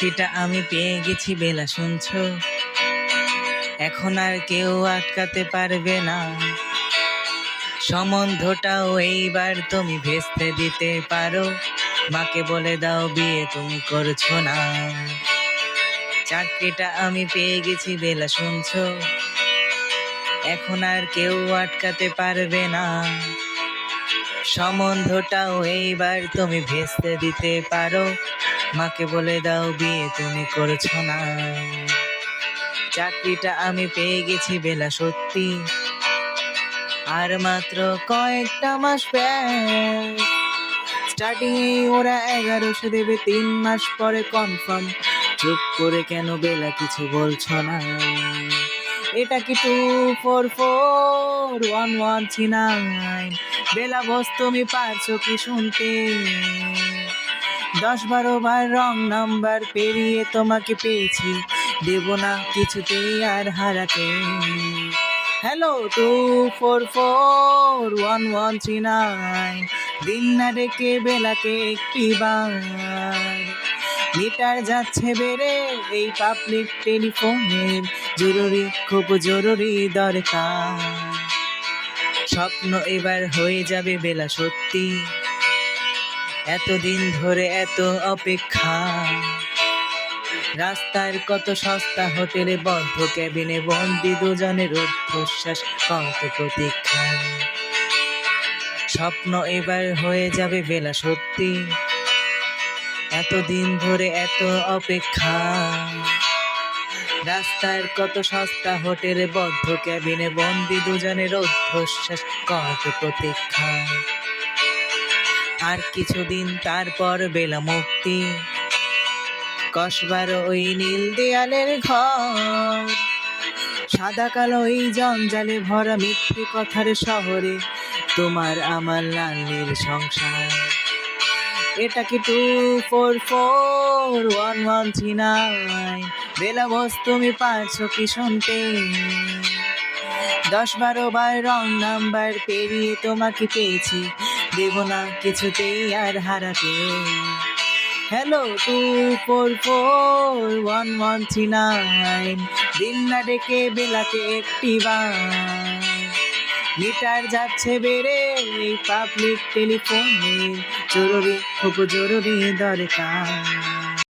চাকরিটা আমি পেয়ে গেছি বেলা, শুনছো? এখন আর কেউ আটকাতে পারবে না। সম্বন্ধটাও এইবার তুমি ভেস্তে দিতে পারো। মাকে বলে দাও বিয়ে তুমি করছো না। চাকরিটা আমি পেয়ে গেছি বেলা, শুনছো? এখন আর কেউ আটকাতে পারবে না। সম্বন্ধটাও এইবার তুমি ভেস্তে দিতে পারো। মাকে বলে দাও বিয়ে তুমি করছো না। চাকরিটা আমি পেয়ে গেছি বেলা, সত্যি আর মাত্র কয়েকটা মাস ব্যাস। স্টার্টিং এ ওরা 1100 দেবে, 3 মাস পরে কনফার্ম। চুপ করে কেন বেলা কিছু বলছো না? এটা কি 2441139? বেলা বস তুমি পারছো কি শুনতে? 10-12 বার রং নাম্বার পেরিয়ে তোমাকে পেয়েছি, দেব না কিছুতেই আর হারাতে। হ্যালো 2441139, দিন না ডেকে বেলাকে একটি বার। মিটার যাচ্ছে বেড়ে এই পাবলিক টেলিফোনের, জরুরি খুব জরুরি দরকার। স্বপ্ন এবার হয়ে যাবে বেলা, সত্যি এতদিন ধরে এত অপেক্ষা। রাস্তার কত সস্তা হোটেলে বদ্ধ ক্যাবিনে বন্দি দুজনের রুদ্ধশ্বাস, কত প্রতীক্ষা। স্বপ্ন এবার হয়ে যাবে বেলা, সত্যি এতদিন ধরে এত অপেক্ষা। রাস্তার কত সস্তা হোটেলে বদ্ধ ক্যাবিনে বন্দি দুজনের রুদ্ধশ্বাস, কত প্রতীক্ষা। আর কিছুদিন তারপর বেলা মুক্তি, কসবার ওই নীল দেয়ালের ঘর। সাদা কালো ওই জঞ্জালে ভরা মিথ্যে কথার শহরে, তোমার আমার লালের সংসার। এটা কি 2441139? বেলা বস তুমি পারছো কি শুনতে? 10-12 বার রং নাম্বার পেরিয়ে তোমাকে পেয়েছি, দেব না কিছুতেই আর হারাতে। হ্যালো 2441139, দিন না ডেকে বেলাকে একটি বার। মিটার যাচ্ছে বেড়ে এই পাবলিক টেলিফোনে, জরুরি খুব জরুরি দরকার।